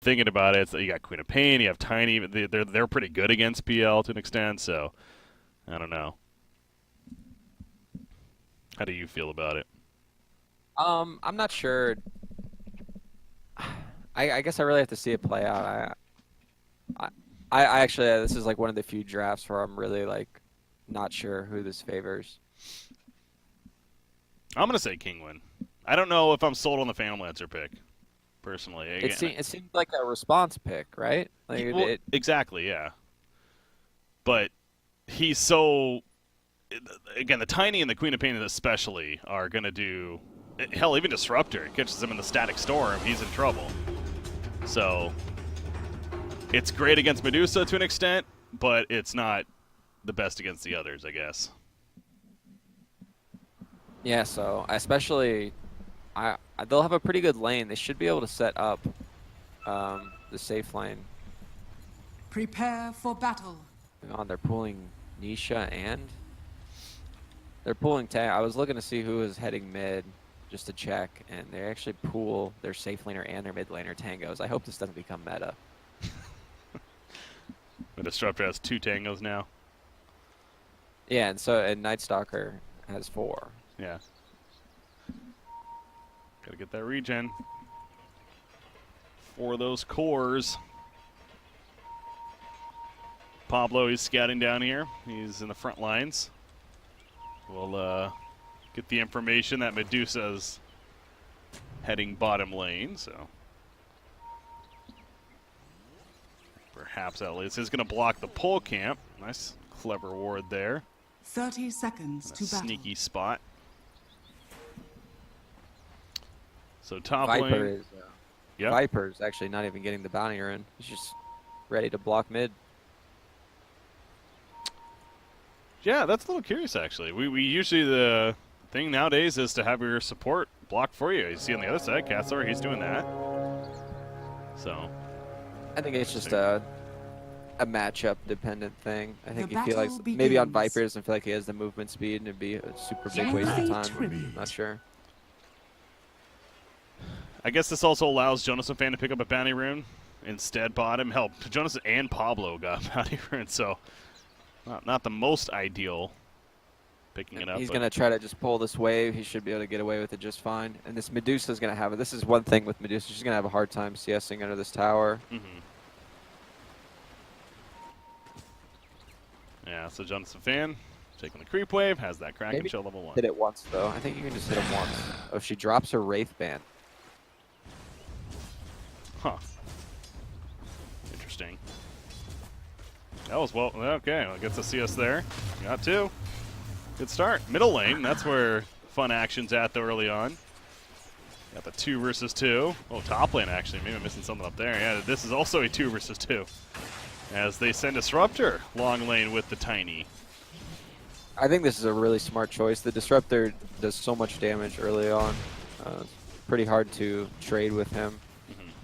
thinking about it, it's that you got Queen of Pain, you have Tiny. They're pretty good against PL to an extent, so I don't know. How do you feel about it? I'm not sure. I guess I really have to see it play out. I, I actually this is like one of the few drafts where I'm really like not sure who this favors. I'm gonna say Kinguin. I don't know if I'm sold on the Phantom Lancer pick, personally. Again, It seemed like a response pick, right? Like well, exactly, yeah. But he's so again, the Tiny and the Queen of Pain especially are gonna do. Hell, even Disruptor catches him in the Static Storm, he's in trouble. So it's great against Medusa to an extent, but it's not the best against the others, I guess. Yeah, so especially they'll have a pretty good lane. They should be able to set up the safe lane. Prepare for battle. Hang on, they're pulling Nisha and they're pulling Tang. I was looking to see who was heading mid just to check, and they actually pool their safe laner and their mid laner tangos. I hope this doesn't become meta. The Disruptor has 2 tangos now. Yeah, and Night Stalker has 4. Yeah. Gotta get that regen for those cores. Pablo, he's scouting down here. He's in the front lines. We'll get the information that Medusa's heading bottom lane, so perhaps at least he's going to block the pole camp. Nice, clever ward there. 30 seconds to battle. Sneaky spot. So top Viper lane. is Yep. Viper's actually not even getting the bounty in. He's just ready to block mid. Yeah, that's a little curious, actually. We usually, the thing nowadays is to have your support block for you. You see on the other side, Castler, he's doing that. So, I think it's just a matchup dependent thing. I think The he feels battle like maybe on begins. Viper doesn't feel like he has the movement speed and it'd be a super big waste of time. I'm not sure. I guess this also allows Jonas and Fan to pick up a bounty rune instead bottom. Hell, Jonas and Pablo got bounty rune, so not the most ideal picking it up. He's going to try to just pull this wave. He should be able to get away with it just fine. And this Medusa's going to have it. This is one thing with Medusa. She's going to have a hard time CSing under this tower. Yeah, so Jonas and Fan taking the creep wave, has that Kraken Maybe Shell level 1. hit it once, though. I think you can just hit him once. Oh, she drops her Wraith Band. Huh. Interesting. That was well. Okay, well, gets a CS there. Got 2. Good start. Middle lane, that's where fun action's at, though, early on. Got the 2 versus 2. Oh, top lane, actually. Maybe I'm missing something up there. Yeah, this is also a 2 versus 2. As they send Disruptor long lane with the Tiny. I think this is a really smart choice. The Disruptor does so much damage early on. It's pretty hard to trade with him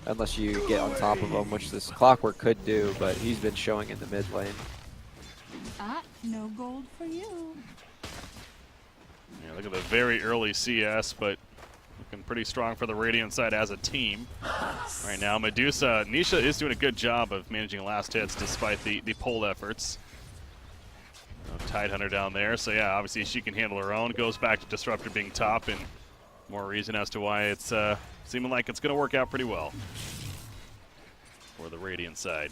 unless you get on top of him, which this Clockwork could do, but he's been showing in the mid lane. No gold for you. Yeah, look at the very early CS, but looking pretty strong for the Radiant side as a team. Right now, Medusa, Nisha is doing a good job of managing last hits despite the pull efforts. Tidehunter down there, so yeah, obviously she can handle her own. Goes back to Disruptor being top, and more reason as to why it's seeming like it's going to work out pretty well for the Radiant side.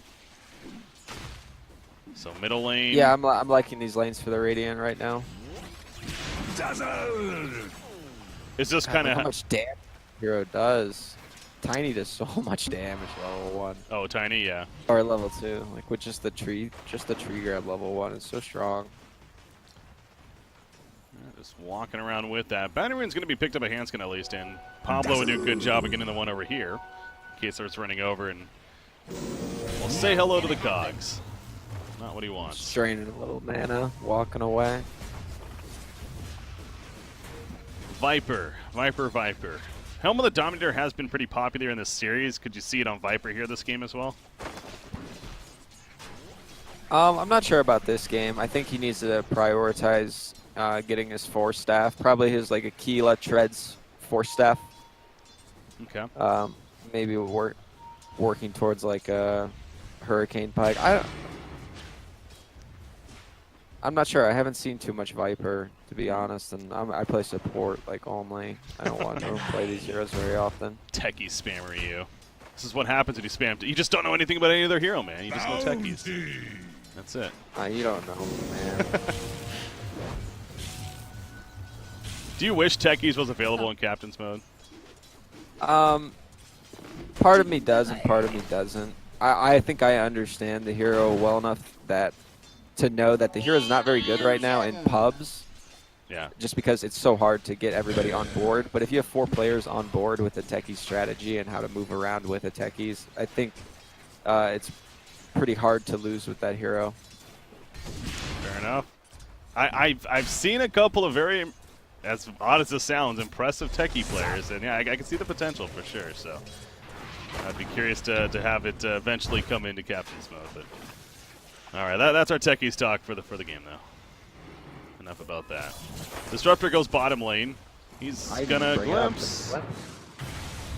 So middle lane. Yeah, I'm liking these lanes for the Radiant right now. It's just kind of how much damage Hero does. Tiny does so much damage level 1. Oh, Tiny, yeah. Or level 2. Like with just the tree grab level 1 is so strong. Just walking around with that. Bounty rune's going to be picked up a Hanskin at least, and Pablo would do a good job of getting the one over here in case starts running over, and we'll say hello to the cogs. Not what he wants. Just draining a little mana, walking away. Viper. Helm of the Dominator has been pretty popular in this series. Could you see it on Viper here this game as well? I'm not sure about this game. I think he needs to prioritize getting his Force Staff. Probably his like Aquila Treads Force Staff. Okay. Maybe will working towards like a Hurricane Pike. I'm not sure. I haven't seen too much Viper, to be honest, and I play support like only. I don't want to play these heroes very often. Techie spammer you. This is what happens when you spam. You just don't know anything about any other hero, man. You just know techies. That's it. You don't know, man. Do you wish techies was available in Captain's mode? Part of me does and part of me doesn't. I think I understand the hero well enough to know that the hero is not very good right now in pubs. Yeah. Just because it's so hard to get everybody on board. But if you have 4 players on board with the techie strategy and how to move around with the techies, I think it's pretty hard to lose with that hero. Fair enough. I've seen a couple of very, as odd as this sounds, impressive techie players, and yeah, I can see the potential for sure. So I'd be curious to have it eventually come into Captain's mode. But all right, that's our techies talk for the game, though. Enough about that. Disruptor goes bottom lane. He's gonna glimpse.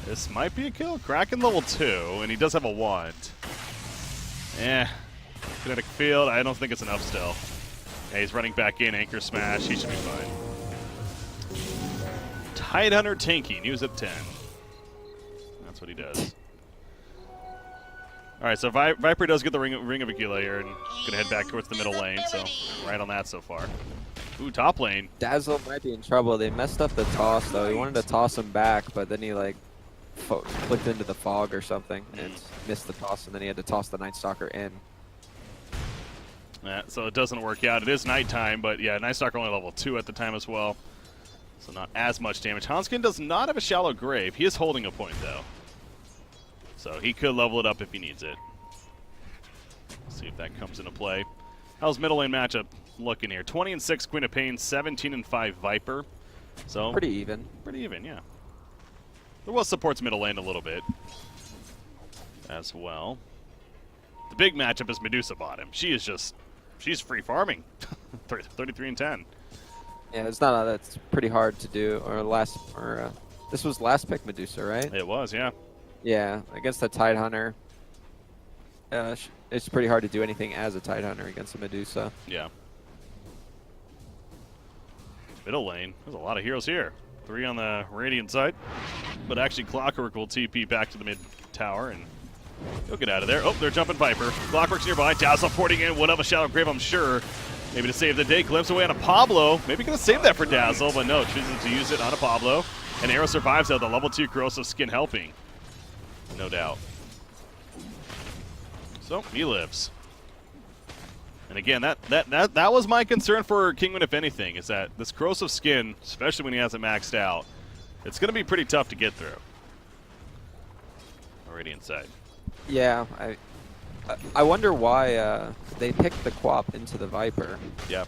This might be a kill. Kraken level 2, and he does have a wand. Kinetic field. I don't think it's enough still. Yeah, he's running back in. Anchor smash. He should be fine. Tidehunter tanking. Use at 10. That's what he does. All right, so Viper does get the Ring of Aquila here, and gonna head back towards the middle lane. So right on that so far. Ooh, top lane. Dazzle might be in trouble. They messed up the toss though. He wanted to toss him back, but then he like flipped into the fog or something and missed the toss, and then he had to toss the Night Stalker in. Yeah, so it doesn't work out. It is nighttime, but yeah, Night Stalker only level 2 at the time as well, so not as much damage. Hanskin does not have a shallow grave. He is holding a point though, so he could level it up if he needs it. Let's see if that comes into play. How's middle lane matchup looking here? 20-6 Queen of Pain, 17-5 Viper. So pretty even. Pretty even, yeah. There was supports middle lane a little bit as well. The big matchup is Medusa bottom. She's free farming. 33-10. Yeah, that's pretty hard to do. This was last pick Medusa, right? It was, yeah. Yeah, against the Tidehunter. It's pretty hard to do anything as a Tidehunter against a Medusa. Yeah. Middle lane. There's a lot of heroes here. 3 on the Radiant side. But actually Clockwork will TP back to the mid tower and he'll get out of there. Oh, they're jumping Viper. Clockwork's nearby. Dazzle porting in. One of a shallow grave, I'm sure. Maybe to save the day. Glimpse away on a Pablo. Maybe going to save that for Dazzle, but no, chooses to use it on a Pablo. And Arrow survives out. The level 2 corrosive skin helping. No doubt. So he lives. And again, that was my concern for Kinguin, if anything, is that this corrosive skin, especially when he has it maxed out, it's going to be pretty tough to get through. Already inside. Yeah, I wonder why they picked the Quap into the Viper. Yeah.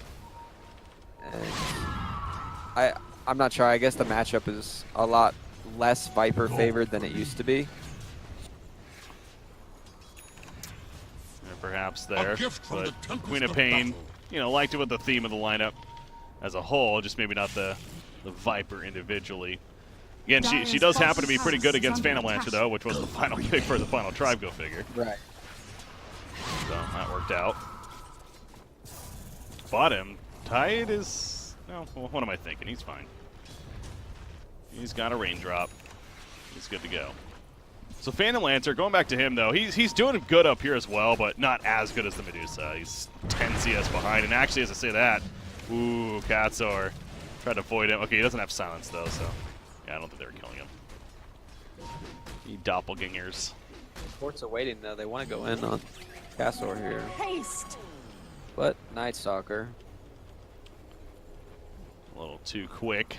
And I'm not sure. I guess the matchup is a lot less Viper favored than it used to be. Perhaps there, but Queen of Pain, liked it with the theme of the lineup as a whole, just maybe not the Viper individually. Again, she does happen to be pretty good against Phantom Lancer, though, which was the final pick for the final tribe, go figure. Right. So that worked out. Bottom, Tide is, what am I thinking? He's fine. He's got a raindrop. He's good to go. So Phantom Lancer, going back to him though, he's doing good up here as well, but not as good as the Medusa. He's 10 CS behind, and actually, as I say that, ooh, Katsor tried to avoid him. Okay, he doesn't have silence though, so yeah, I don't think they were killing him. He doppelgangers. Sports are waiting though. They want to go in on Katsor here. Haste. But Night Stalker. A little too quick.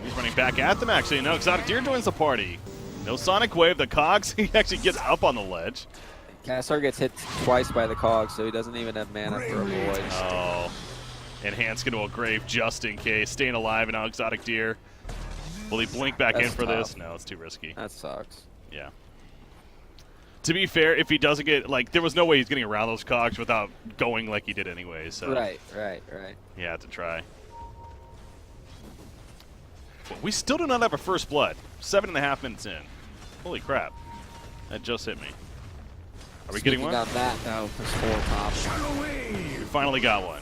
He's running back at them actually. No, Exotic Deer joins the party. No Sonic Wave. The Cogs, he actually gets up on the ledge. Katsor gets hit twice by the Cogs, so he doesn't even have mana for a void. Oh. And Hanskin will grave just in case. Staying alive, and now Exotic Deer. Will he blink back in for this? No, it's too risky. That sucks. Yeah. To be fair, if he doesn't get, there was no way he's getting around those Cogs without going like he did anyway, so. Right. He had to try. But we still do not have a first blood. 7.5 minutes in. Holy crap. That just hit me. Are we getting one? Got that. No, it's 4 top. We finally got one.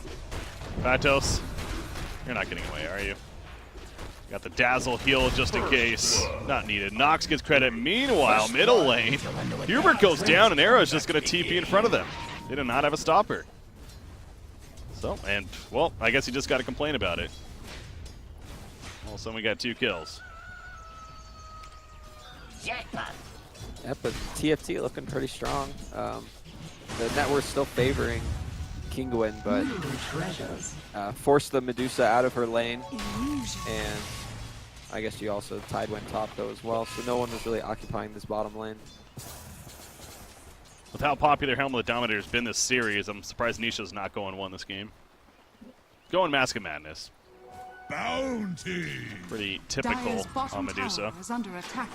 Patos, you're not getting away, are you? Got the dazzle heal just in case. Not needed. Nox gets credit. Meanwhile, middle lane, Hubert goes down and Arrow's just going to TP in front of them. They do not have a stopper. So, and, well, I guess you just got to complain about it. All of a sudden we got 2 kills. Jackpot. Yep, but TFT looking pretty strong. The network's still favoring Kinguin, but forced the Medusa out of her lane, and I guess you also Tide went top though as well, so no one was really occupying this bottom lane. With how popular Helmet Dominator has been this series, I'm surprised Nisha's not going 1 this game. Going Mask of Madness. Bounty. Pretty typical Dire's on bottom Medusa. tower is under attack.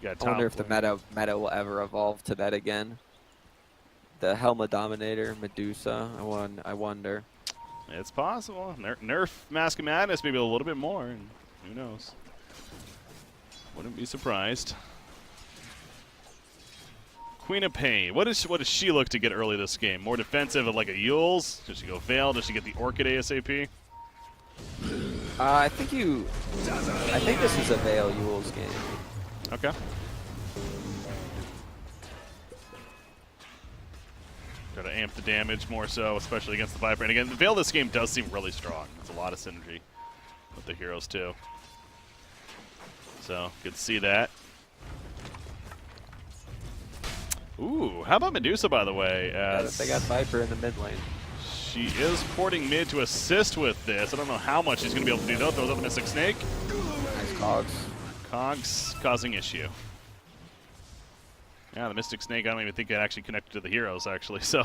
Got I wonder top if the lane. meta will ever evolve to that again. The Helma Dominator, Medusa, I wonder. It's possible. Nerf Mask of Madness maybe a little bit more, and who knows. Wouldn't be surprised. Queen of Pain. What does she look to get early this game? More defensive, like a Yules? Does she go Veil? Does she get the Orchid ASAP? I think this is a Veil Yules game. Okay. Try to amp the damage more so, especially against the Viper. And again, the Veil this game does seem really strong. It's a lot of synergy with the heroes too. So, good to see that. Ooh, how about Medusa, by the way? They got Viper in the mid lane. She is porting mid to assist with this. I don't know how much she's going to be able to do, though. Throws out the Mystic Snake. Nice cogs. Cogs causing issue. Yeah, the Mystic Snake, I don't even think it actually connected to the heroes, actually. So,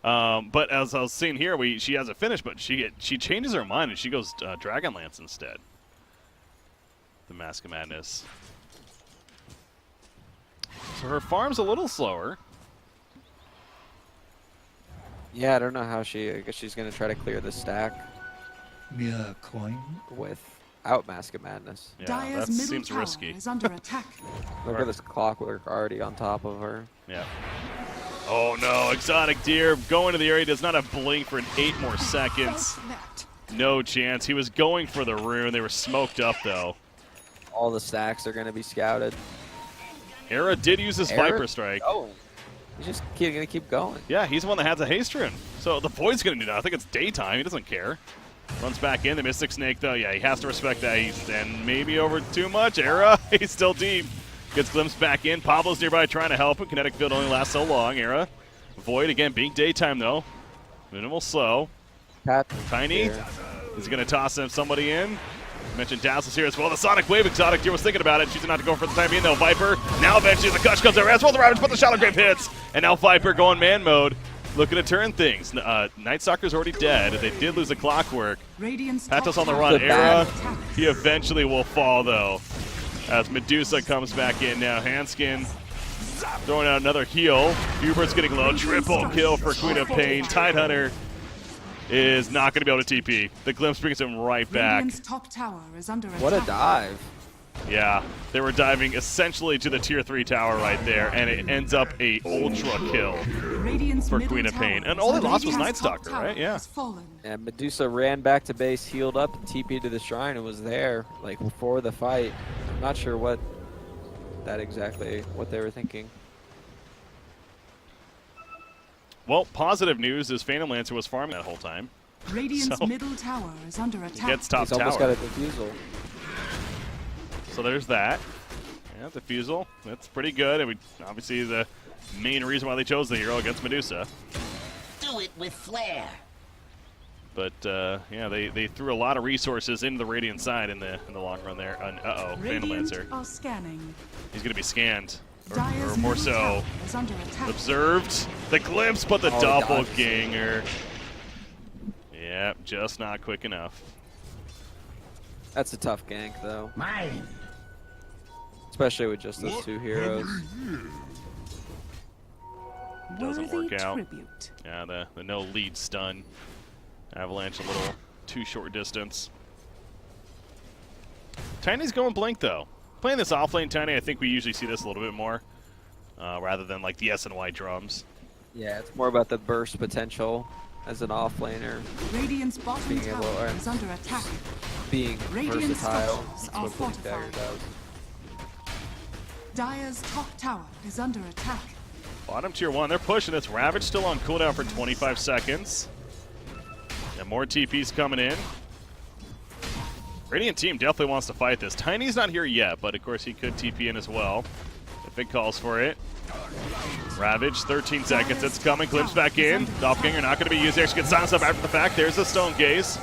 but as I was seeing here, she has a finish, but she changes her mind and she goes Dragonlance instead. The Mask of Madness. So her farm's a little slower. Yeah, I don't know how I guess she's going to try to clear the stack Mere coin. without Mask of Madness. Yeah, Dire's that middle seems tower risky. is under attack. Look at this Clockwork already on top of her. Yeah. Oh no, Exotic Deer going to the area, does not have blink for 8 more seconds. No chance. He was going for the rune. They were smoked up though. All the stacks are going to be scouted. Era did use his Era? Viper Strike. Oh, he's just going to keep going. Yeah, he's the one that has a haste rune. So the Void's going to do that. I think it's daytime. He doesn't care. Runs back in. The Mystic Snake, though, yeah, he has to respect that. And maybe over too much. Era, he's still deep. Gets glimpsed back in. Pablo's nearby trying to help him. Kinetic field only lasts so long. Era. Void, again, being daytime, though. Minimal slow. Pat, Tiny. here. He's going to toss somebody in. Mentioned Dazzle's here as well. The Sonic Wave, Exotic Deer was thinking about it. Choosing not to go for the time being, though. Viper. Now eventually the Gush comes over as well. The Ravage, but the Shadow Grave hits. And now Viper going man mode. Looking to turn things. Night Stalker's already dead. They did lose the Clockwork. Radiant's Patos top on the tower run. Good Era. attack. He eventually will fall, though. As Medusa comes back in now. Handskin throwing out another heal. Hubert's getting low. Triple kill for Queen of Pain. Tidehunter is not going to be able to TP. The glimpse brings him right back. Radiant's top tower is under attack. What a dive. Yeah, they were diving essentially to the tier 3 tower right there, and it ends up a ultra kill. Radiant's for middle Queen of Pain. tower And all they is lost was under Night attack. Top Stalker, tower right? Yeah. has fallen. And Medusa ran back to base, healed up, and TP'd to the shrine and was there, like, before the fight. I'm not sure what they were thinking. Well, positive news is Phantom Lancer was farming that whole time. Radiant's So- middle tower is under attack. Gets top He's almost got tower. a defusal. So there's that. Yeah, defusal. That's pretty good. And obviously the main reason why they chose the hero against Medusa. Do it with flair. But yeah, they threw a lot of resources into the Radiant side in the long run there. Uh-oh, Phantom Radiant Lancer. are scanning. He's going to be scanned. Or Dire's more middle so tower is under attack. observed. The glimpse, but the Oh, he dodged. doppelganger. Yeah, just not quick enough. That's a tough gank, though. Mine. Especially with just those two heroes. Doesn't Worthy work out. tribute. Yeah, the no lead stun. Avalanche a little too short distance. Tiny's going blink though. Playing this offlane Tiny, I think we usually see this a little bit more, rather than like the S&Y drums. Yeah, it's more about the burst potential as an offlaner, Radiant's bottom Being able tower to- is under attack. being Radiant versatile. structures That's are what Blink Dagger fortified. does. Dire's top tower is under attack. Bottom tier 1, they're pushing this. Ravage still on cooldown for 25 seconds. And more TPs coming in. Radiant team definitely wants to fight this. Tiny's not here yet, but of course he could TP in as well if it calls for it. Ravage, 13 seconds. It's coming. Glimpse back in. Doppelganger not going to be used. Actually gets silenced up after the fact. There's a Stone Gaze.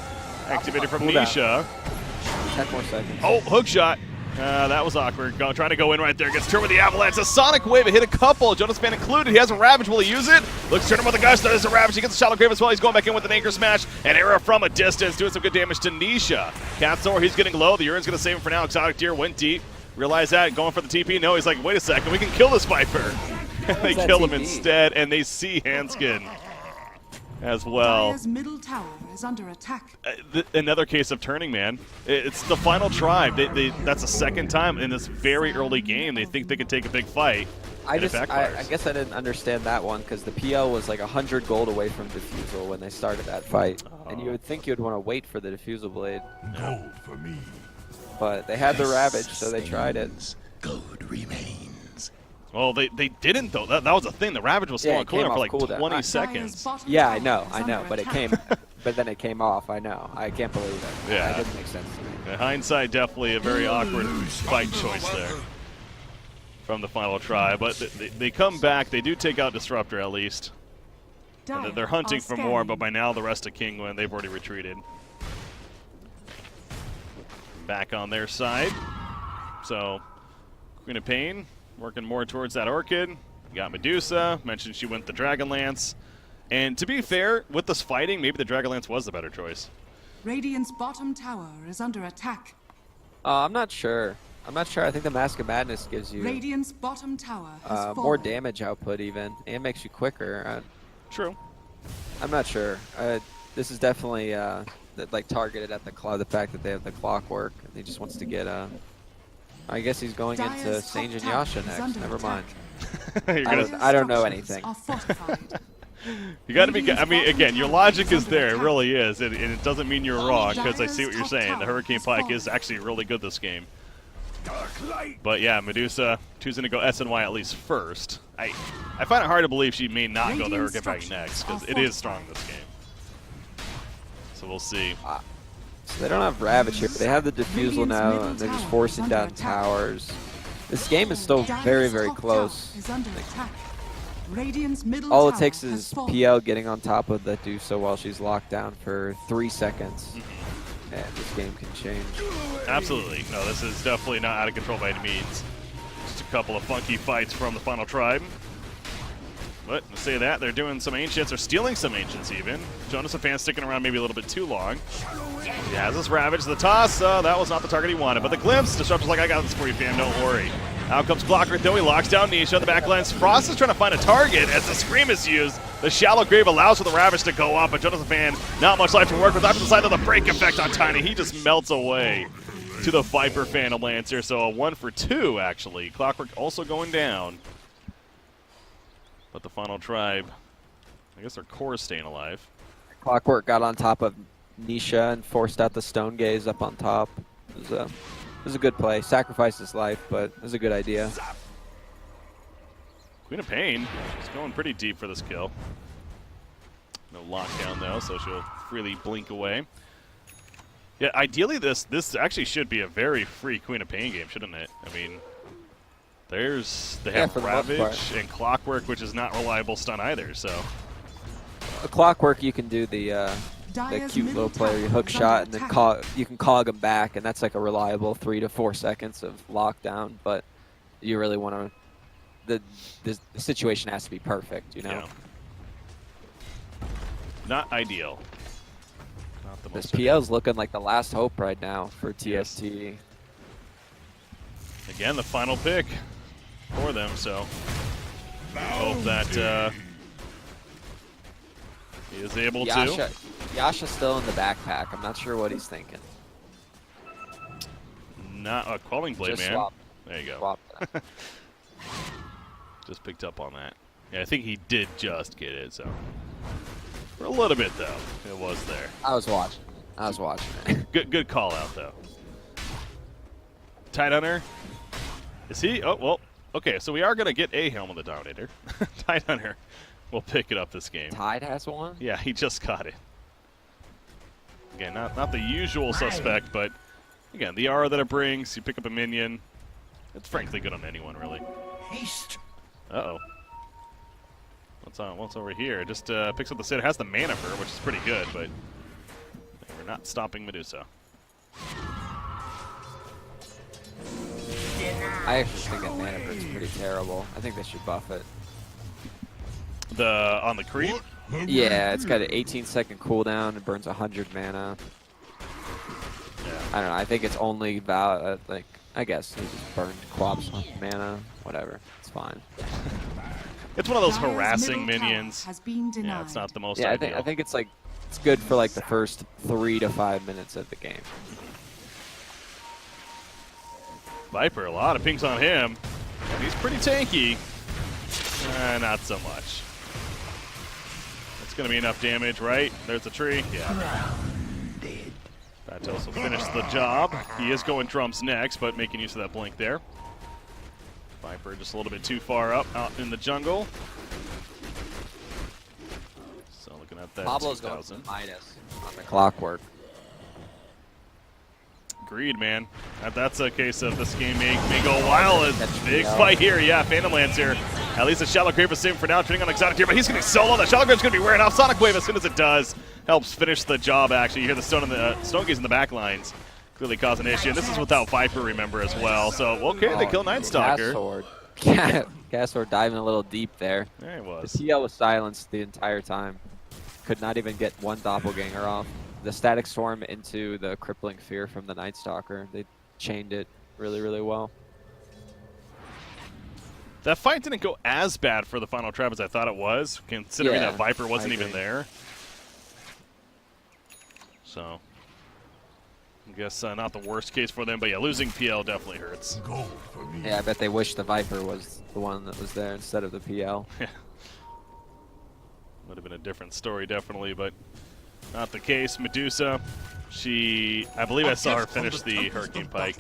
Activated from Cooldown. Nisha. 10 more seconds. Oh, hook shot. That was awkward. Trying to go in right there. Gets turned with the Avalanche. A Sonic Wave. It hit a couple. Jonas Fan included. He has a Ravage. Will he use it? Looks to turn him with a Gust. There's a Ravage. He gets a Shallow Grave as well. He's going back in with an Anchor Smash. And Era from a distance. Doing some good damage to Nisha. Katsor, he's getting low. The Urine's going to save him for now. Exotic Deer went deep. Realize that. Going for the TP. No, he's like, wait a second. We can kill this Viper. They that kill him TP? instead. And they see Hanskin as well. Dire's middle tower is under attack. Another case of turning, man. It's the final tribe. That's the second time in this very early game they think they can take a big fight. I and it backfires. I guess I didn't understand that one because the PL was like 100 gold away from defusal when they started that fight, and you would think you'd want to wait for the defusal blade, Gold for me. but they had the Ravage, so they tried it. Gold remains. Well, they didn't though. That was a thing. The Ravage was still Yeah, on it came cooldown for off like cooldown. 20 I- seconds. Yeah, I know, but it came, but then it came off. I know, I can't believe it. Yeah. That didn't make sense to me. In hindsight, definitely a very awkward fight choice there from the final try. But they come back. They do take out Disruptor at least. And they're hunting for more, but by now the rest of Kinguin, they've already retreated. Back on their side. So, Queen of Pain working more towards that Orchid. You got Medusa. Mentioned she went the Dragonlance. And to be fair, with this fighting, maybe the Dragonlance was the better choice. Radiant's bottom tower is under attack. I'm not sure. I think the Mask of Madness gives you Radiant's bottom tower has fallen. more damage output even, and makes you quicker. True. I'm not sure. This is definitely like targeted at the fact that they have the clockwork. And he just wants to get I guess he's going into Dire's Sage and top tower Yasha is next. under Never attack. mind. You're gonna, I don't know Structures anything. are fortified. you got to be. I mean, Radiant's again, your bottom logic tower is is there. It under really is, and it doesn't mean you're wrong because I see what you're Dire's saying. top The tower Hurricane is Pike fallen. is actually really good this game. Dark light. But yeah, Medusa choosing to go S&Y at least first. I find it hard to believe she may not go the Radiant Hurricane Pike structures next because are it is fortified. strong this game. So we'll see. So they don't have Ravage here, but they have the defusal Radiant's now, middle and they're just tower forcing is down under attack. towers. This game is still Dire's very, very top close. tower is under attack. Radiant's middle All it tower takes has is fallen. PL getting on top of the Dusa while she's locked down for 3 seconds, and this game can change. Absolutely. No, this is definitely not out of control by any means. Just a couple of funky fights from the final tribe. But to say that, they're doing some Ancients, or stealing some Ancients even. Jonas a fan sticking around maybe a little bit too long. He has this Ravage, the toss, that was not the target he wanted. But the glimpse, Disruptor's like, I got this for you, fam, don't worry. Out comes Clockwork though, he locks down Nisha on the back lines. Frost is trying to find a target as the Scream is used. The Shallow Grave allows for the Ravage to go up, but Jonas Fan, not much life to work with. After the side of the break effect on Tiny, he just melts away to the Viper Phantom Lancer. So a 1 for 2, actually. Clockwork also going down. But the final tribe, I guess their core is staying alive. Clockwork got on top of Nisha and forced out the Stone Gaze up on top. It was a good play. Sacrificed his life, but it was a good idea. Queen of Pain, she's going pretty deep for this kill. No lockdown though, so she'll freely blink away. Yeah, ideally this actually should be a very free Queen of Pain game, shouldn't it? I mean, they have for the most Ravage part. and Clockwork, which is not reliable stun either, so. The Clockwork, you can do the Dire's cute middle little play where you tower hook is shot under and then attack. you can cog him back, and that's like a reliable 3 to 4 seconds of lockdown. But you really want to, the situation has to be perfect, you know. Yeah. Not ideal. Not the This most ideal. PL's looking like the last hope right now for Yes. TST. Again, the final pick for them, so hope that he is able to. Yasha's still in the backpack. I'm not sure what he's thinking. Not a Quelling Blade, Just man. swap. There you go. Swap that. Just picked up on that. Yeah, I think he did just get it, so. For a little bit, though, it was there. I was watching it. Good call out, though. Tide Hunter. Is he? Oh, well. Okay, so we are going to get a Helm of the Dominator. Tide Hunter will pick it up this game. Tide has one? Yeah, he just got it. Again, not the usual suspect, but again, the aura that it brings, you pick up a minion. It's frankly good on anyone, really. Haste. Uh-oh. What's over here? It just picks up the set. It has the mana for it, which is pretty good, but we're not stopping Medusa. I actually think that mana is pretty terrible. I think they should buff it. On the creep? Yeah, it's got an 18-second cooldown. It burns 100 mana. Yeah. I don't know. I think it's only like, I guess they just burned Quab's mana. Whatever. It's fine. It's one of those Dire's harassing middle tower minions. has been Yeah, denied. it's not the most Yeah, ideal. I think it's like it's good for like the first 3 to 5 minutes of the game. Viper, a lot of pings on him. And he's pretty tanky. Not so much. That's going to be enough damage, right? There's a tree. Yeah. Batos will finish the job. He is going drums next, but making use of that blink there. Viper just a little bit too far up out in the jungle. So looking at that Pablo's going 2000. for Midas on the clockwork. Agreed, man. That's a case of this game may go a while. It's a big fight here. Yeah, Phantom Lancer. At least a Shallow Grave is safe for now, turning on Exotic here, but he's getting solo. The Shallow Grave's going to be wearing off Sonic Wave as soon as it does. Helps finish the job, actually. You hear the Stone Gaze in the back lines. Clearly causing an issue. And this is without Viper, remember, as well. So, okay, they kill Night Stalker. Gas Sword diving a little deep there. There he The was. TL was silenced the entire time. Could not even get one doppelganger off. The Static Storm into the Crippling Fear from the Night Stalker. They chained it really, really well. That fight didn't go as bad for the final trap as I thought it was, considering Yeah, that Viper wasn't I even agree. there. So, I guess not the worst case for them, but yeah, losing PL definitely hurts. Go for me. Yeah, I bet they wish the Viper was the one that was there instead of the PL. Would have been a different story, definitely, but not the case. Medusa, I believe I saw her finish the Hurricane Pike,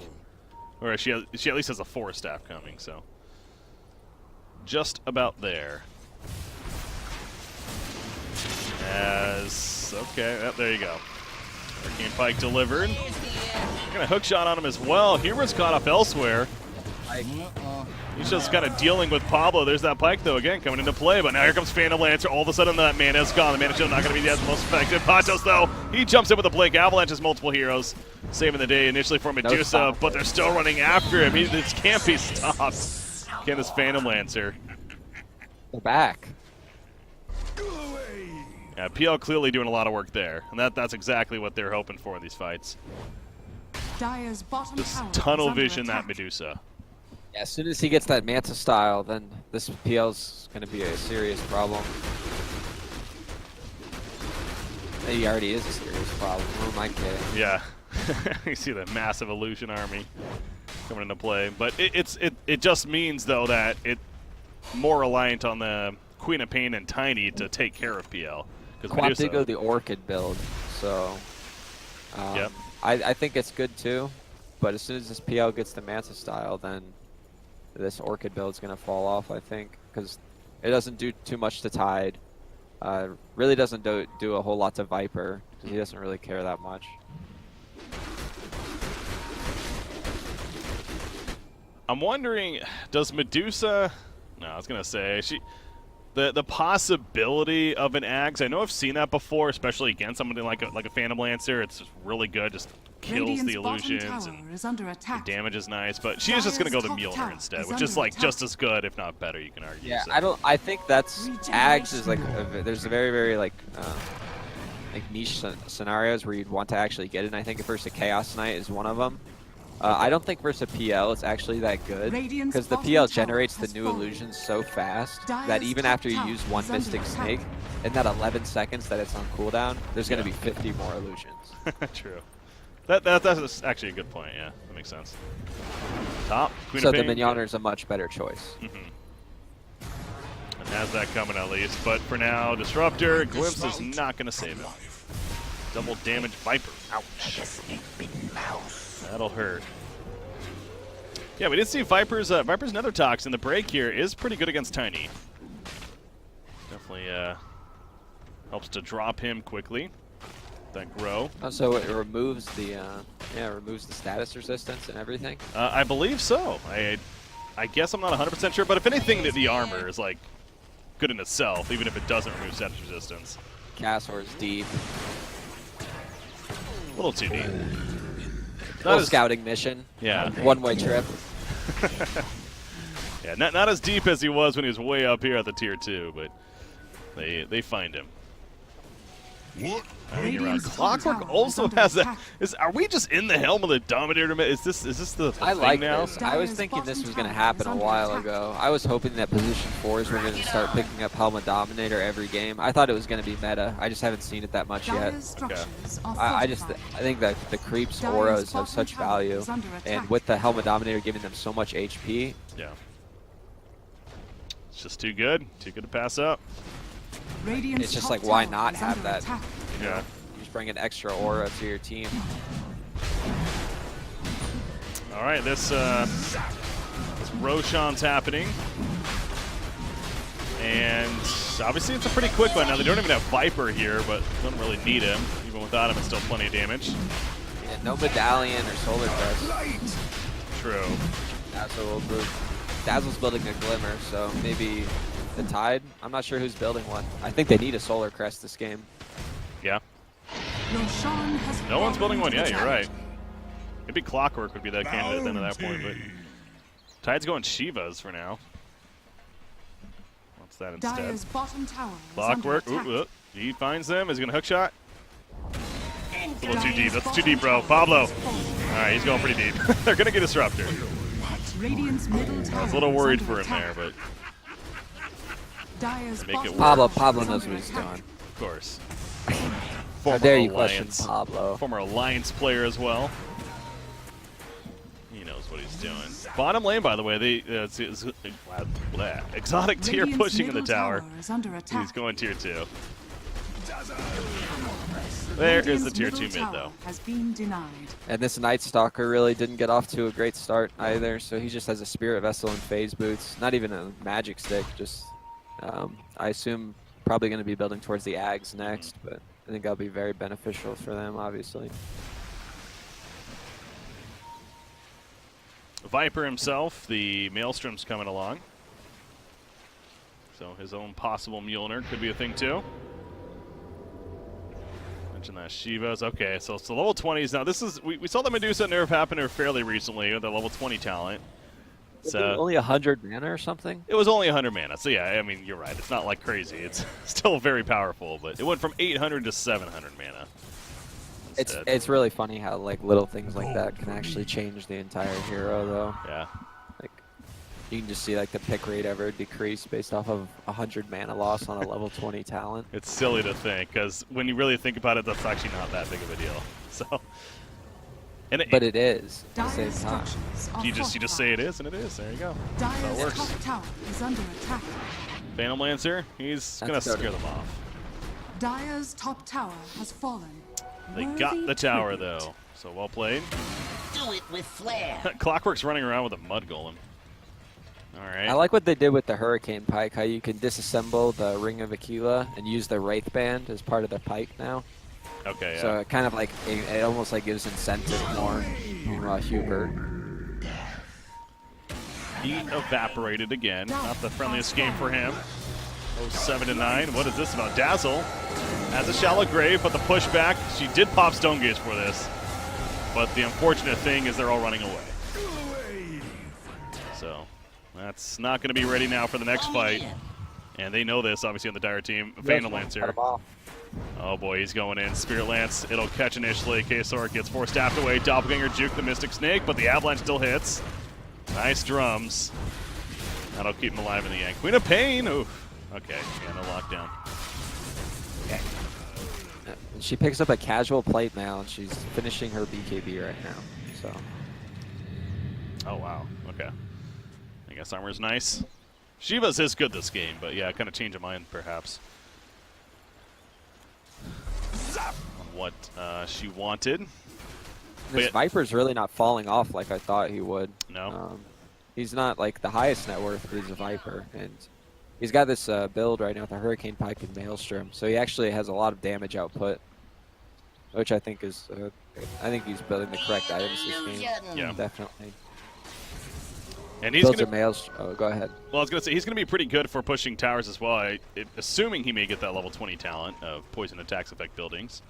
or she at least has a 4-staff coming, so just about there. Okay, there you go. Hurricane Pike delivered. Gonna hook shot on him as well. Hubert's caught up elsewhere. He's just kind of dealing with Pablo. There's that Pike, though, again, coming into play. But now here comes Phantom Lancer. All of a sudden, that mana is gone. The mana shield not going to be the most effective. Patos, though, he jumps in with a blink. Avalanches multiple heroes, saving the day initially for Medusa, but they're still running after him. This can't be stopped. Can this Phantom Lancer? They're back. Yeah, PL clearly doing a lot of work there. And that's exactly what they're hoping for in these fights. Dire's bottom Just tower tunnel is under vision that attack. Medusa. Yeah, as soon as he gets that Manta style, then this PL's going to be a serious problem. He already is a serious problem. Who am I kidding? Yeah. You see the massive illusion army coming into play. But it just means, though, that it's more reliant on the Queen of Pain and Tiny to take care of PL. Quab did go the Orchid build, so Yep. I think it's good too. But as soon as this PL gets the Manta style, then this Orchid build is going to fall off, I think, because it doesn't do too much to Tide. Really doesn't do a whole lot to Viper, because he doesn't really care that much. I'm wondering, does Medusa... No, I was going to say, the possibility of an Axe, I know I've seen that before, especially against somebody like a Phantom Lancer. It's just really good, just kills Radiant's the illusions, bottom tower and is under the attack. damage is nice. But she is just going to go the Dire's top Mjolnir tower instead, is which is under like attack. just as good, if not better, you can argue. Yeah, So. I think that's Ags is like there's a very, very like niche scenarios where you'd want to actually get it. And I think versus Chaos Knight is one of them. I don't think versus PL it's actually that good, Radiant's because the bottom PL tower generates the has new fallen. illusions so fast that Dire's even top after you tower use one is under Mystic attack. Snake, in that 11 seconds that it's on cooldown, there's going to be 50 more illusions. True. That's actually a good point. Yeah, that makes sense. Top Queen So of the Pain. Mignoner is a much better choice. And has that coming at least, but for now, Disruptor Glimpse is not going to save him. Double damage Viper. Ouch. That'll hurt. Yeah, we did see Viper's Nether Tox in the break here is pretty good against Tiny. Definitely helps to drop him quickly. That grow. Oh, so it removes the status resistance and everything. I believe so. I guess I'm not 100% sure, but if anything, the armor is like good in itself, even if it doesn't remove status resistance. Castor is deep. A little too deep. Little scouting mission. Yeah. One-way trip. Yeah, not as deep as he was when he was way up here at the tier 2, but they find him. What? Clockwork also has that. Are we just in the helm of the Dominator? Is this the I thing like now? this. I was thinking this was going to happen a while ago. I was hoping that position 4s were going to start picking up Helm of Dominator every game. I thought it was going to be meta. I just haven't seen it that much yet. I think that the creeps auras have such value, and with the Helm of Dominator giving them so much HP. Yeah. It's just too good to pass up. It's just like, why not have that? Yeah. Just bring an extra aura to your team. All right, this Roshan's happening. And obviously it's a pretty quick one. Now, they don't even have Viper here, but don't really need him. Even without him, it's still plenty of damage. Yeah, no Medallion or Solar Crest. True. Dazzle's building a Glimmer, so maybe the Tide? I'm not sure who's building one. I think they need a Solar Crest this game. Yeah. No one's building one yet, you're right. Maybe Clockwork would be that candidate then at that point, but Tide's going Shivas for now. What's that instead? Clockwork, ooh, he finds them. Is he going to hookshot? It's a little too deep. That's too deep, bro. Pablo. All right, he's going pretty deep. They're going to get Disruptor. I was a little worried for him there, but make it work. Pablo knows what he's doing. Of course. How dare you question Pablo? Former Alliance player as well. He knows what he's doing. Bottom lane, by the way, exotic tier pushing in the tower. He's going tier 2. There is the tier 2 mid, though. And this Night Stalker really didn't get off to a great start either, so he just has a Spirit Vessel and Phase Boots. Not even a Magic Stick, just, I assume, probably going to be building towards the Ags next, but I think that'll be very beneficial for them, obviously. Viper himself, the Maelstrom's coming along. So his own possible Mjolnir could be a thing, too. Mentioned that Shiva's. Okay, so it's the level 20s. Now, this is, we saw the Medusa nerf happen here fairly recently with the level 20 talent. Only 100 mana or something? It was only 100 mana, so yeah, I mean, you're right. It's not like crazy. It's still very powerful, but it went from 800 to 700 mana. It's really funny how like little things like that can actually change the entire hero, though. Yeah. Like, you can just see like the pick rate ever decrease based off of 100 mana loss on a level 20 talent. It's silly to think, because when you really think about it, that's actually not that big of a deal. So. But it is at the same time. You just say it is, and it is. There you go. That's how it works. Phantom Lancer, he's gonna scare them off. Dire's top tower has fallen. They got the tower though, so well played. Do it with flair. Clockwork's running around with a mud golem. All right. I like what they did with the Hurricane Pike, how you can disassemble the Ring of Aquila and use the Wraith Band as part of the pike now. Okay, yeah. So it kind of like, it almost like gives incentive more from Hubert. He evaporated again. Not the friendliest game for him. 7-9. What is this about? Dazzle has a shallow grave, but the pushback. She did pop Stone Gauge for this. But the unfortunate thing is they're all running away. So that's not going to be ready now for the next fight. And they know this, obviously, on the Dire team. Phantom Lancer. Oh boy, he's going in. Spirit Lance, it'll catch initially. Kesor gets 4 staffed away. Doppelganger juke the Mystic Snake, but the Avalanche still hits. Nice drums. That'll keep him alive in the end. Queen of Pain. Oof. Okay, yeah, no lockdown. And she picks up a casual plate mail, and she's finishing her BKB right now. So Oh, wow. Okay. I guess armor's nice. Shiva's is good this game, but yeah, kind of change of mind, perhaps. On what she wanted. this But- Viper's really not falling off like I thought he would. No? He's not like the highest net worth, but he's a Viper, and he's got this build right now with the Hurricane Pike and Maelstrom, so he actually has a lot of damage output, which I think is I think he's building the correct items this game. Yeah. Definitely. And he's Builds going a to... Maelstrom. Oh, go ahead. Well, I was going to say, he's going to be pretty good for pushing towers as well, assuming he may get that level 20 talent of poison attacks affect buildings.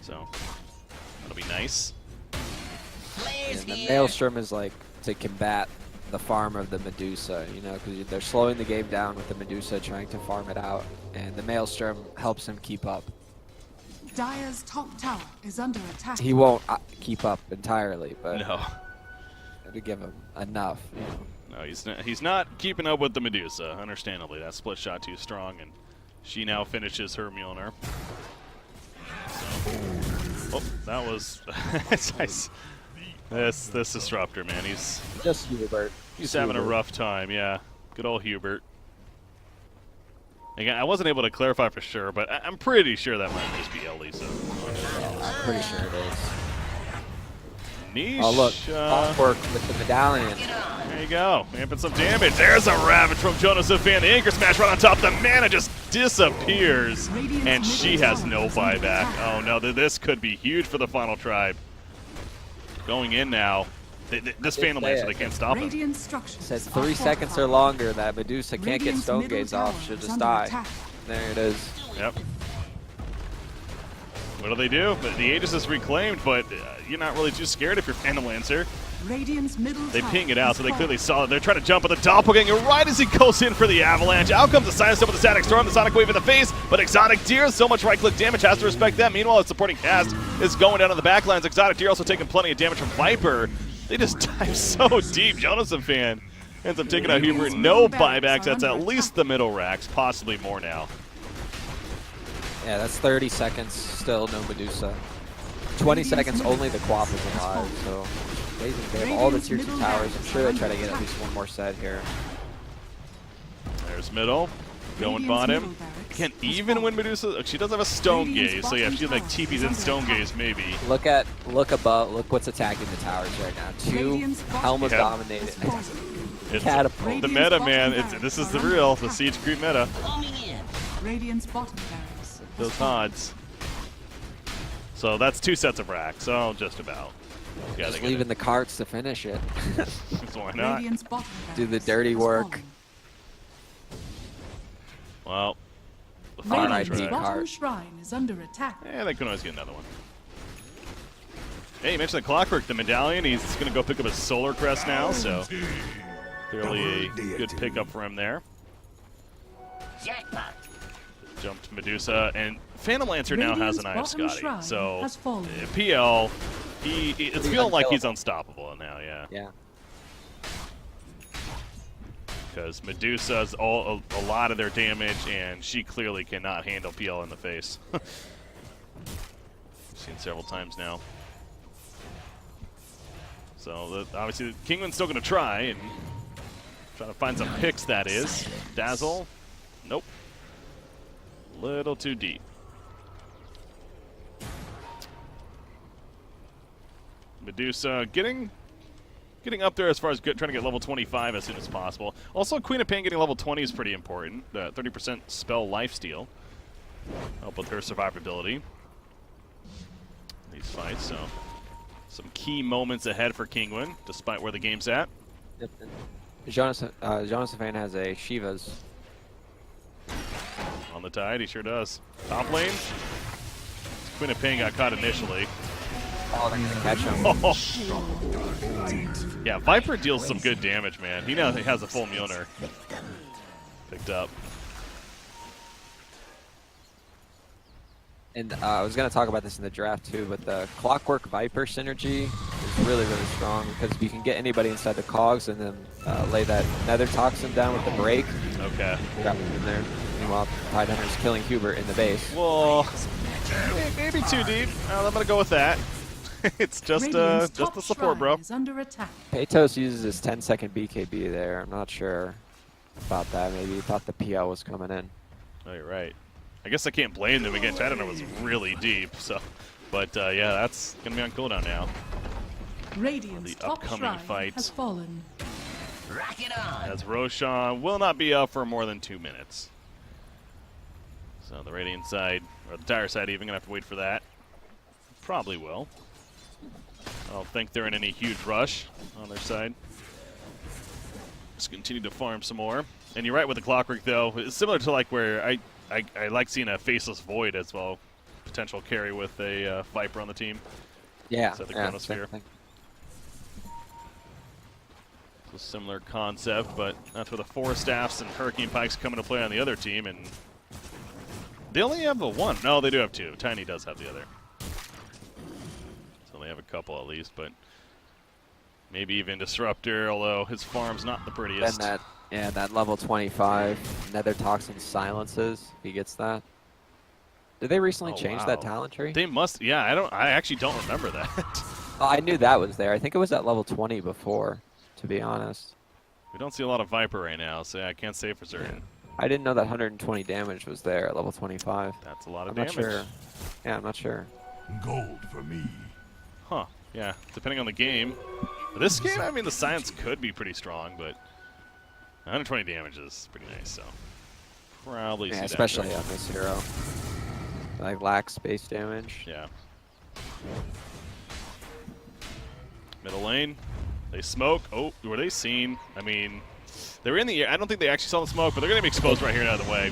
So, that'll be nice. And the Maelstrom is like to combat the farm of the Medusa, you know, because they're slowing the game down with the Medusa trying to farm it out, and the Maelstrom helps him keep up. Dire's top tower is under attack. He won't keep up entirely, but No. to give him enough. You know. No, he's not keeping up with the Medusa, understandably. That split shot too strong, and she now finishes her Mjolnir. So, oh, that was nice. This disruptor, man, he's Just Hubert. having a rough time, yeah. Good old Hubert. Again, I wasn't able to clarify for sure, but I'm pretty sure that might just be Elisa. I'm pretty sure it is. Niche. Oh look, work with the medallion. There you go. Amping some damage. There's a Ravage from Joseph Fan. The anchor smash right on top. The mana just disappears. And she has no buyback. Oh no, this could be huge for the final tribe. Going in now. This Phantom Lancer, they can't stop him. Radiant structures Says are 3 seconds or fortified. longer that Medusa can't get Radiant's Stone middle Gaze tower off. She'll is just under die. attack. There it is. Yep. What do? But the Aegis is reclaimed, but you're not really too scared if you're Phantom Lancer. Radiant's middle They tower ping it out, is so they clearly falling. saw it. They're trying to jump at the Doppelganger right as he goes in for the Avalanche. Out comes the Silent Stone with the Static Storm, the Sonic Wave in the face, but Exotic Deer, so much right-click damage, has to respect that. Meanwhile, its supporting cast is going down on the backlines. Exotic Deer also taking plenty of damage from Viper. They just dive so deep. Jonathan Fan ends up taking out Hubert. No buybacks. That's at least the middle racks, possibly more now. Yeah, that's 30 seconds. Still no Medusa. 20 seconds only the Quap is alive. So amazing. They have all the tier 2 towers. I'm sure they try to get at least one more set here. There's middle. Going Radiant's bottom. middle barracks Can't is even falling. win Medusa. She does have a Stone Radiant's Gaze, so yeah, bottom if she like tower TP's is in under Stone attack. Gaze, maybe. Look above. Look what's attacking the towers right now. 2 Radiant's bottom Helm of Yeah. Dominated. is falling. It's Catapult. the meta, man. This is the real, the Siege Creep meta. Coming in. Radiant's bottom barracks. has Those fallen. odds. So that's 2 sets of racks. So just about. Yeah, Just they leaving the carts to finish it. so why not? Radiant's bottom Do the barracks dirty has work. fallen. Well, the final Radiant's Radiant's tribe. card. bottom shrine is under attack. Yeah, they can always get another one. Hey, you mentioned the Clockwork, the medallion. He's going to go pick up his Solar Crest now, so clearly a good pickup for him there. Jackpot. Jumped Medusa, and Phantom Lancer now has an Eye of Radiant's bottom Scotty. shrine So has fallen. PL, it's He's feeling like he's unkillable. unstoppable now, yeah. Yeah. Because Medusa's a lot of their damage, and she clearly cannot handle PL in the face. We've seen several times now. So obviously, Kinguin's still going to try and try to find some picks. That is Dazzle. Nope. Little too deep. Medusa getting up there as far as trying to get level 25 as soon as possible. Also, Queen of Pain getting level 20 is pretty important. 30% spell lifesteal. Help with her survivability. These fights, so some key moments ahead for Kinguin, despite where the game's at. Yep. Jonas Fan has a Shiva's. On the tide, he sure does. Top lane. Queen of Pain got caught initially. Oh, they're gonna catch him. Yeah, Viper deals some good damage, man. He now has a full Mjolnir picked up. And I was going to talk about this in the draft too, but the Clockwork Viper synergy is really, really strong because you can get anybody inside the cogs and then lay that Nether Toxin down with the break. Okay. Trap him in there. Meanwhile, Tidehunter's killing Hubert in the base. Well, Maybe too deep. I'm gonna go with that. It's just Radiant's the top support, bro. shrine is under attack. Paytos uses his 10-second BKB there. I'm not sure about that. Maybe he thought the PL was coming in. Oh, you're right. I guess I can't blame them again. Chatterner was really deep, so. But yeah, that's gonna be on cooldown now. Radiant's The top upcoming shrine fight. has fallen. Rock it on. As Roshan will not be up for more than 2 minutes. So the Radiant side, or the Dire side even, gonna have to wait for that. Probably will. I don't think they're in any huge rush on their side. Just continue to farm some more. And you're right with the Clockwork, though. It's similar to like where I like seeing a Faceless Void as well. Potential carry with a Viper on the team. Yeah, So the yeah, Chronosphere. same thing. It's a similar concept, but that's where the Forest Staffs and Hurricane Pikes come into play on the other team. And they only have the one. No, they do have two. Tiny does have the other. So they have a couple at least, but maybe even Disruptor, although his farm's not the prettiest. And that level 25 Nether Toxin silences. He gets that. Did they recently change that talent tree? They must. Yeah, I actually don't remember that. Well, I knew that was there. I think it was at level 20 before, to be honest. We don't see a lot of Viper right now, so yeah, I can't say for certain. I didn't know that 120 damage was there at level 25. That's a lot of I'm damage. not sure. Yeah, I'm not sure. Gold for me. Huh. Yeah, depending on the game. But this game, I mean, the science could be pretty strong, but 120 damage is pretty nice, so probably see Yeah, that especially through. on this hero. Like, lacks space damage. Yeah. Middle lane. They smoke. Oh, were they seen? I mean, they were in the air. I don't think they actually saw the smoke, but they're going to be exposed right here and out of the way.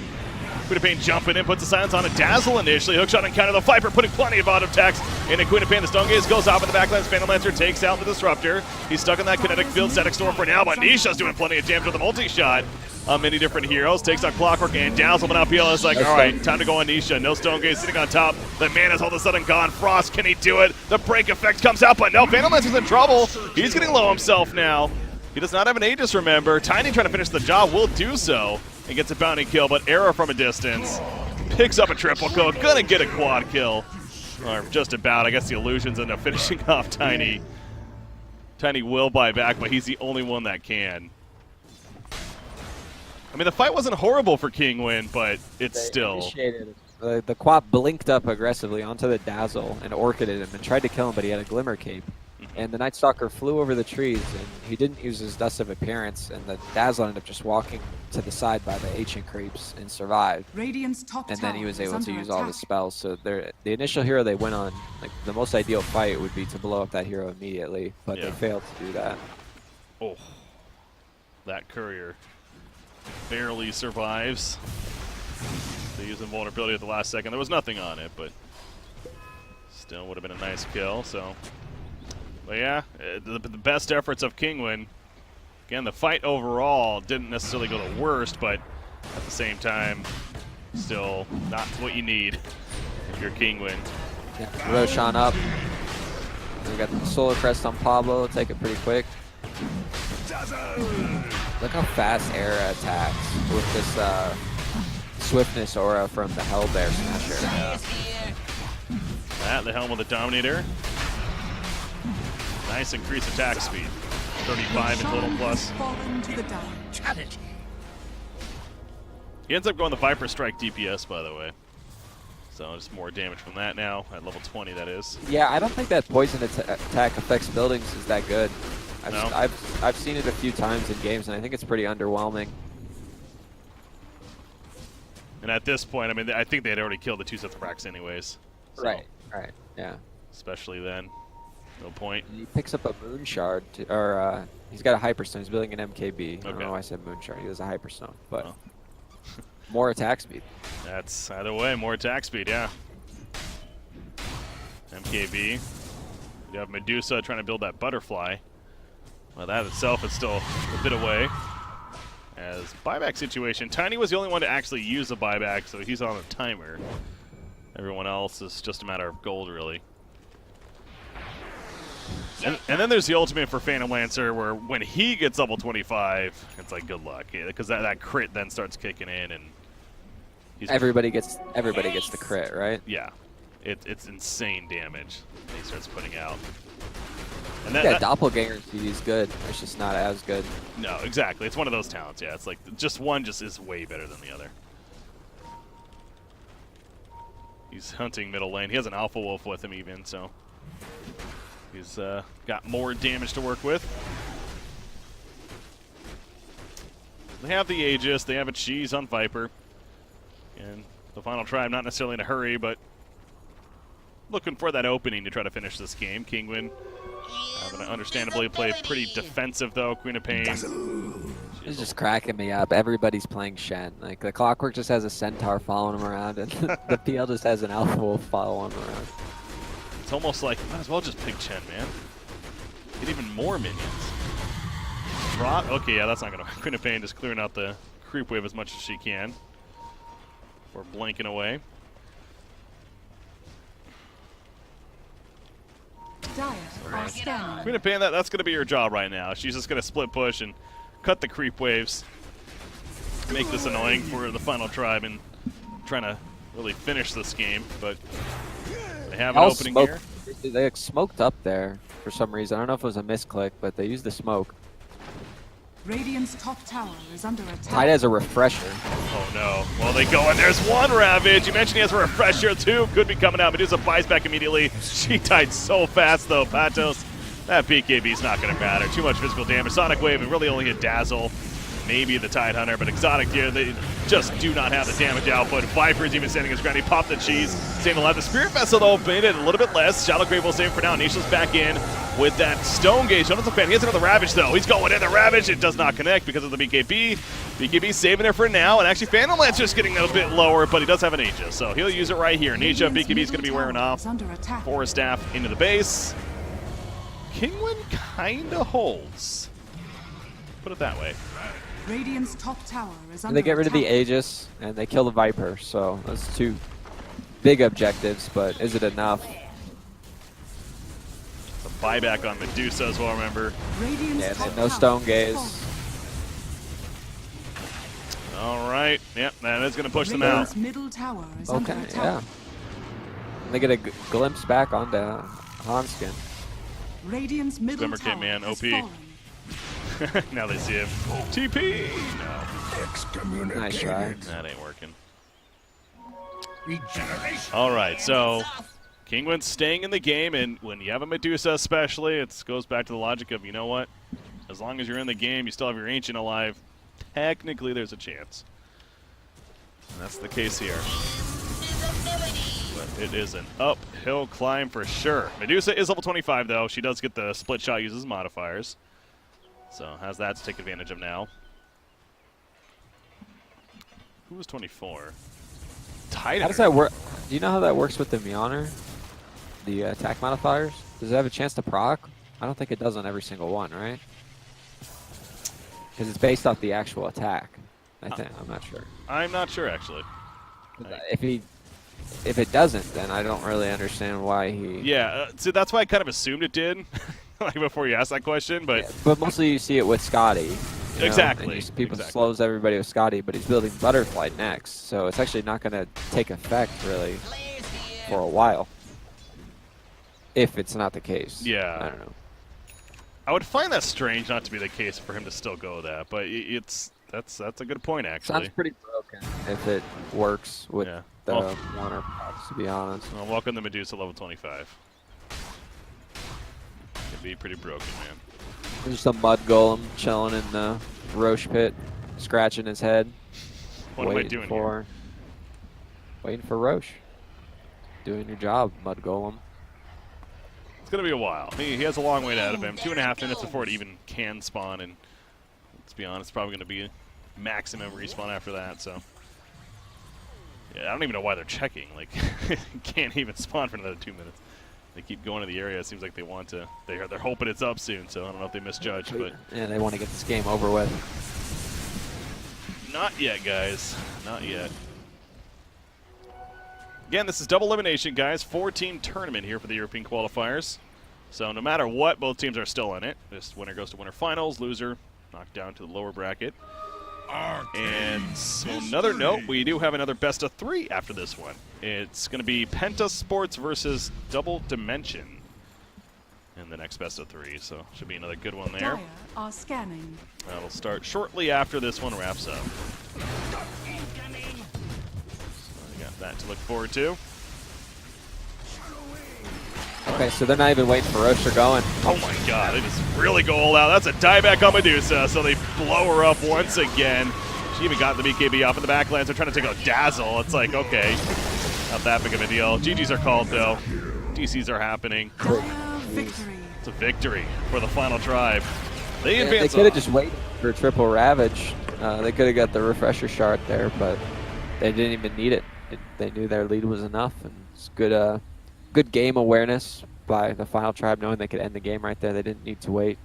Queen of Pain jumping in, puts the silence on a Dazzle initially. Hookshot encounter the Viper, putting plenty of auto attacks into Queen of Pain. The Stone Gaze goes off in the backline. Phantom Lancer takes out the Disruptor. He's stuck in that kinetic field. Static Storm for now, but Nisha's doing plenty of damage with the multi-shot. Many different heroes. Takes out Clockwork and Dazzle, but now PL is like, all right, time to go on Nisha. No Stone Gaze sitting on top. The mana's all of a sudden gone. Frost, can he do it? The break effect comes out, but no, Phantom Lancer's in trouble. He's getting low himself now. He does not have an Aegis, remember. Tiny trying to finish the job, will do so, and gets a bounty kill, but Arrow from a distance. Picks up a triple kill, gonna get a quad kill. Or just about, I guess the illusions end up finishing off Tiny. Tiny will buy back, but he's the only one that can. I mean, the fight wasn't horrible for Kinguin, but it's still... Initiated. The Quap blinked up aggressively onto the Dazzle and orchided him and tried to kill him, but he had a Glimmer Cape. And the Night Stalker flew over the trees, and he didn't use his Dust of Appearance, and the Dazzle ended up just walking to the side by the Ancient Creeps and survived. Radiant's top And then he was tower is able to under use all the attack. spells. So the initial hero they went on, like the most ideal fight would be to blow up that hero immediately, but Yeah. they failed to do that. Oh, that courier barely survives. They use invulnerability at the last second. There was nothing on it, but still would have been a nice kill. So, but yeah, the best efforts of Kinguin. Again, the fight overall didn't necessarily go the worst, but at the same time, still not what you need if you're Kinguin. Yeah, Roshan up. We got the Solar Crest on Pablo. Take it pretty quick. Look how fast Era attacks with this Swiftness aura from the Hellbear Smasher. That, the Helm of the Dominator. Nice increased attack speed. 35 in total Shrine plus. has fallen to the Dire. Challenge. He ends up going the Viper Strike DPS, by the way. So just more damage from that now, at level 20 that is. Yeah, I don't think that poison attack affects buildings is that good. No? I've seen it a few times in games, and I think it's pretty underwhelming. And at this point, I mean, I think they had already killed the two Sithrax anyways. So, Right, yeah. especially then. No point. He picks up a Moon Shard, he's got a Hyperstone. He's building an MKB. I don't Okay. know why I said Moon Shard. He has a Hyperstone, but Oh. more attack speed. That's either way, more attack speed, yeah. MKB. You have Medusa trying to build that butterfly. Well, that itself is still a bit away. As buyback situation, Tiny was the only one to actually use the buyback, so he's on a timer. Everyone else is just a matter of gold, really. And then there's the ultimate for Phantom Lancer, where when he gets level 25, it's like good luck, because that crit then starts kicking in, and he's Everybody gets the crit, right? yeah. It's insane damage that he starts putting out. And Yeah, Doppelganger is good. It's just not as good. No, exactly. It's one of those talents. Yeah, it's like just one just is way better than the other. He's hunting middle lane. He has an Alpha Wolf with him even, so he's got more damage to work with. They have the Aegis. They have a cheese on Viper. And the final tribe, not necessarily in a hurry, but looking for that opening to try to finish this game. Kinguin having to understandably play pretty defensive, though. Queen of Pain. It's just cracking me up. Everybody's playing Shen. Like, the Clockwork just has a Centaur following him around, and the PL just has an Alpha Wolf following him around. It's almost like, might as well just pick Chen, man. Get even more minions. Drop. Okay, yeah, that's not going to work. Queen of Pain just clearing out the creep wave as much as she can. Or blanking away. Dire are scanning. Queen of Pain, that's going to be her job right now. She's just going to split push and cut the creep waves. Make this annoying for the final tribe and trying to really finish this game. But they have an opening here. They smoked up there for some reason. I don't know if it was a misclick, but they used the smoke. Radiant's top tower is under attack. Tide has a refresher. Oh no. Well, they go, and there's one Ravage. You mentioned he has a refresher too. Could be coming out. Medusa buys back immediately. She died so fast though, Patos. That BKB's not going to matter. Too much physical damage. Sonic Wave, and really only a Dazzle. Maybe the Tide Hunter, but Exotic Gear, they just do not have the damage output. Viper's even standing his ground. He popped the cheese. Staying alive. The Spirit Vessel, though, made it a little bit less. Shallow Grave will save for now. Nisha's back in with that Stone Gauge. Jonathan's fan. He has another Ravage, though. He's going in the Ravage. It does not connect because of the BKB. BKB saving there for now, and actually Phantom Lance just getting a bit lower, but he does have an Aegis, so he'll use it right here. Nisha, BKB is going to be wearing off. Forest Staff into the base. Kinguin kind of holds. Put it that way. Radiant's top tower is under And they get rid of the attack. Aegis, and they kill the Viper, so that's two big objectives, but is it enough? A buyback on Medusa as well, remember. Radiant's Yeah, top no tower Stone is Gaze. falling. All right. Yep, that is going to push them out. Radiant's middle tower is under Okay, attack. yeah. And they get a glimpse back onto Hanskin. Radiant's middle Glimmer tower Kit, man, has OP. fallen. Now they see him. TP! No, Excommunicated. Nice try. that ain't working. Regeneration. All right, so Kinguin's staying in the game, and when you have a Medusa especially, it goes back to the logic of, you know what? As long as you're in the game, you still have your Ancient alive. Technically, there's a chance. And that's the case here. But it is an uphill climb for sure. Medusa is level 25, though. She does get the split shot, uses modifiers. So has that to take advantage of now. Who was 24? Titan. How does that work? Do you know how that works with the Mjolnir? The attack modifiers? Does it have a chance to proc? I don't think it does on every single one, right? Because it's based off the actual attack. I think. I'm not sure. I'm not sure, actually. If it doesn't, then I don't really understand why he. Yeah, so that's why I kind of assumed it did, like before you asked that question, but Yeah, but mostly you see it with Scotty. You know, Exactly, and people exactly. slows everybody with Scotty, but he's building Butterfly next, so it's actually not going to take effect really for a while. If it's not the case. Yeah. I don't know. I would find that strange not to be the case for him to still go that, but that's a good point, actually. Sounds pretty broken if it works with Yeah. the Oh. Mjolnir procs, to be honest. Well, welcome to Medusa level 25. Could be pretty broken, man. There's just a mud golem chilling in the Roche pit, scratching his head. What am I waiting doing for, here? Waiting for Roche. Doing your job, mud golem. It's going to be a while. He has a long way out of him. 2.5 minutes before it even can spawn, and let's be honest, it's probably going to be maximum respawn after that, so. Yeah, I don't even know why they're checking. Like, can't even spawn for another 2 minutes. They keep going to the area. It seems like they want to. They're hoping it's up soon, so I don't know if they misjudged, but Yeah, they want to get this game over with. not yet, guys. Not yet. Again, this is double elimination, guys. 4-team tournament here for the European qualifiers. So no matter what, both teams are still in it. This winner goes to winner finals, loser knocked down to the lower bracket. And So another note, we do have another best of 3 after this one. It's going to be Penta Sports versus Double Dimension in the next best of 3, so should be another good one there. Dire are scanning. That'll start shortly after this one wraps up. So I got that to look forward to. Okay, so they're not even waiting for Roche. They're going. Oh my god, they just really go all out. That's a dieback on Medusa, so they blow her up once again. She even got the BKB off in the backlands. They're trying to take out Dazzle. It's like, okay, not that big of a deal. GGs are called, though. DCs are happening. Dire victory. It's a victory for the final tribe. They Yeah, advance they could have on. just waited for triple Ravage. They could have got the refresher shard there, but they didn't even need it. They knew their lead was enough, and it's good game awareness by the final tribe, knowing they could end the game right there. They didn't need to wait.